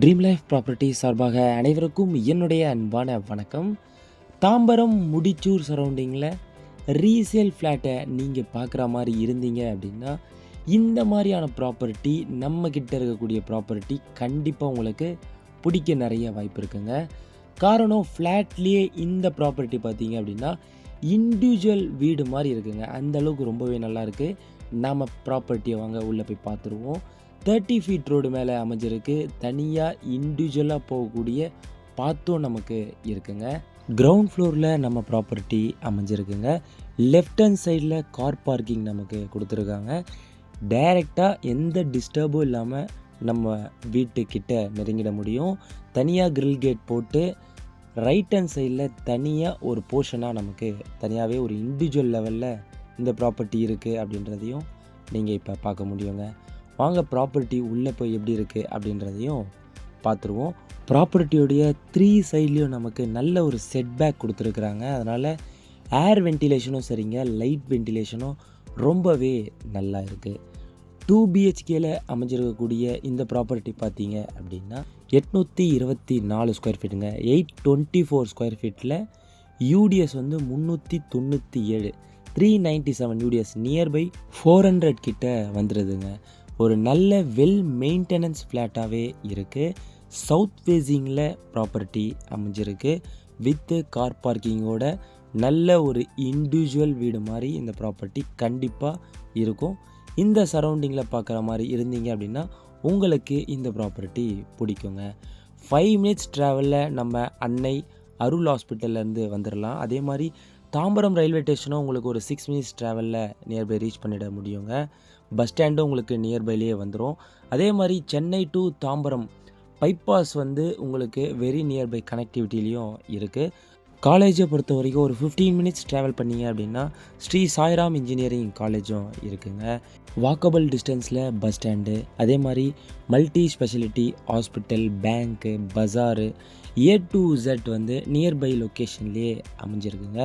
Dream life property சார்பாக அனைவருக்கும் என்னுடைய அன்பான வணக்கம். தாம்பரம் முடிச்சூர் சரௌண்டிங்கில் ரீசேல் ஃப்ளாட்டை நீங்கள் பார்க்குற மாதிரி இருந்தீங்க அப்படின்னா, இந்த மாதிரியான ப்ராப்பர்ட்டி நம்மக்கிட்ட இருக்கக்கூடிய ப்ராப்பர்ட்டி கண்டிப்பாக உங்களுக்கு பிடிக்க நிறைய வாய்ப்பு இருக்குங்க. காரணம் ஃப்ளாட்லேயே இந்த ப்ராப்பர்ட்டி பார்த்தீங்க அப்படின்னா இண்டிவிஜுவல் வீடு மாதிரி இருக்குங்க. அந்தளவுக்கு ரொம்பவே நல்லாயிருக்கு. நாம் ப்ராப்பர்ட்டியை வாங்க உள்ளே போய் பார்த்துருவோம். 30 ஃபீட் ரோடு மேலே அமைஞ்சிருக்கு. தனியாக இண்டிவிஜுவலாக போகக்கூடிய பாத்தும் நமக்கு இருக்குங்க. கிரவுண்ட் ஃப்ளோரில் நம்ம ப்ராப்பர்ட்டி அமைஞ்சிருக்குங்க. லெஃப்ட் ஹேண்ட் சைடில் கார் பார்க்கிங் நமக்கு கொடுத்துருக்காங்க. டைரெக்டாக எந்த டிஸ்டர்பும் இல்லாமல் நம்ம வீட்டுக்கிட்ட நெருங்கிட முடியும். தனியாக கிரில் கேட் போட்டு ரைட் ஹேண்ட் சைடில் தனியாக ஒரு போர்ஷனாக நமக்கு தனியாகவே ஒரு இண்டிவிஜுவல் லெவலில் இந்த ப்ராப்பர்ட்டி இருக்குது அப்படின்றதையும் நீங்கள் இப்போ பார்க்க முடியுங்க. வாங்க ப்ராப்பர்ட்டி உள்ளே போய் எப்படி இருக்குது அப்படின்றதையும் பார்த்துருவோம். ப்ராப்பர்ட்டியோடைய 3 சைட்லேயும் நமக்கு நல்ல ஒரு செட்பேக் கொடுத்துருக்குறாங்க. அதனால் ஏர் வென்டிலேஷனும் சரிங்க, லைட் வென்டிலேஷனும் ரொம்பவே நல்லா இருக்குது. 2 BHKல அமைஞ்சிருக்கக்கூடிய இந்த ப்ராப்பர்ட்டி பார்த்தீங்க அப்படின்னா 824 ஸ்கொயர் ஃபீட்டுங்க. 824 ஸ்கொயர் ஃபீட்டில் யூடிஎஸ் வந்து 397, 397 யூடிஎஸ், நியர்பை 400 கிட்ட வந்துடுதுங்க. ஒரு நல்ல வெல் மெயின்டெனன்ஸ் ஃப்ளாட்டாகவே இருக்குது. சவுத் ஃபேஸிங்கில் ப்ராப்பர்ட்டி அமைஞ்சிருக்கு. வித்து கார் பார்க்கிங்கோட நல்ல ஒரு இண்டிவிஜுவல் வீடு மாதிரி இந்த ப்ராப்பர்ட்டி கண்டிப்பாக இருக்கும். இந்த சரௌண்டிங்கில் பார்க்குற மாதிரி இருந்தீங்க அப்படின்னா உங்களுக்கு இந்த ப்ராப்பர்ட்டி பிடிக்குங்க. 5 மினிட்ஸ் ட்ராவலில் நம்ம அன்னை அருள் ஹாஸ்பிட்டல்லேருந்து வந்துடலாம். அதே மாதிரி தாம்பரம் ரயில்வே ஸ்டேஷனும் உங்களுக்கு ஒரு 6 மினிட்ஸ் ட்ராவலில் நியர்பை ரீச் பண்ணிட முடியுங்க. பஸ் ஸ்டாண்டும் உங்களுக்கு நியர்பைலேயே வந்துடும். அதே மாதிரி சென்னை டு தாம்பரம் பைபாஸ் வந்து உங்களுக்கு வெரி நியர்பை கனெக்டிவிட்டிலையும் இருக்குது. காலேஜை பொறுத்த வரைக்கும் ஒரு 15 மினிட்ஸ் ட்ராவல் பண்ணிங்க அப்படின்னா ஸ்ரீ சாய்ராம் இன்ஜினியரிங் காலேஜும் இருக்குங்க. வாக்கபிள் டிஸ்டன்ஸில் பஸ் ஸ்டாண்டு, அதே மாதிரி மல்டி ஸ்பெஷாலிட்டி ஹாஸ்பிட்டல், பேங்க்கு, பஜாரு, A to Z வந்து நியர்பை லொக்கேஷன்லேயே அமைஞ்சிருக்குங்க.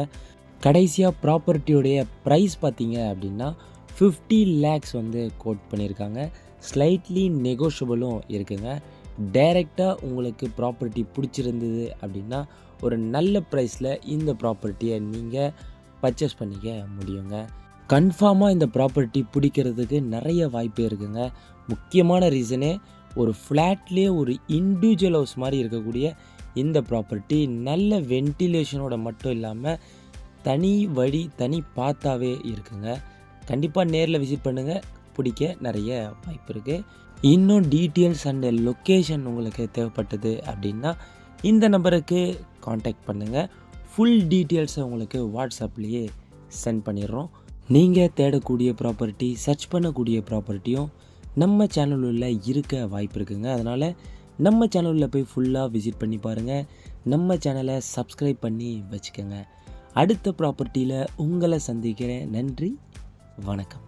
கடைசியாக ப்ராப்பர்ட்டியோடைய ப்ரைஸ் பார்த்தீங்க அப்படின்னா 50 lakhs வந்து கோட் பண்ணியிருக்காங்க. ஸ்லைட்லி நெகோஷியபிளும் இருக்குங்க. டைரெக்டாக உங்களுக்கு ப்ராப்பர்ட்டி பிடிச்சிருந்தது அப்படின்னா ஒரு நல்ல ப்ரைஸில் இந்த ப்ராப்பர்ட்டியை நீங்கள் பர்ச்சேஸ் பண்ணிக்க முடியுங்க. கன்ஃபார்மாக இந்த ப்ராப்பர்ட்டி பிடிக்கிறதுக்கு நிறைய வாய்ப்பு இருக்குங்க. முக்கியமான ரீசனே ஒரு ஃப்ளாட்லேயே ஒரு இண்டிவிஜுவல் ஹவுஸ் மாதிரி இருக்கக்கூடிய இந்த ப்ராப்பர்ட்டி நல்ல வென்டிலேஷனோட மட்டும் இல்லாமல் தனி வழி, தனி பாத்தாவே இருக்குங்க. கண்டிப்பாக நேரில் விசிட் பண்ணுங்கள், பிடிக்க நிறைய வாய்ப்பு இருக்குது. இன்னும் டீட்டெயில்ஸ் அண்ட் லொக்கேஷன் உங்களுக்கு தேவைப்பட்டது அப்படின்னா இந்த நம்பருக்கு காண்டாக்ட் பண்ணுங்கள். ஃபுல் டீட்டெயில்ஸை உங்களுக்கு வாட்ஸ்அப்லேயே சென்ட் பண்ணிடுறோம். நீங்கள் தேடக்கூடிய ப்ராப்பர்ட்டி, சர்ச் பண்ணக்கூடிய ப்ராப்பர்ட்டியும் நம்ம சேனலில் இருக்க வாய்ப்பு இருக்குங்க. அதனால் நம்ம சேனலில் போய் ஃபுல்லாக விசிட் பண்ணி பாருங்கள். நம்ம சேனலை சப்ஸ்கிரைப் பண்ணி வச்சுக்கோங்க. அடுத்த ப்ராப்பர்ட்டியில் உங்களை சந்திக்கிறேன். நன்றி, வணக்கம்.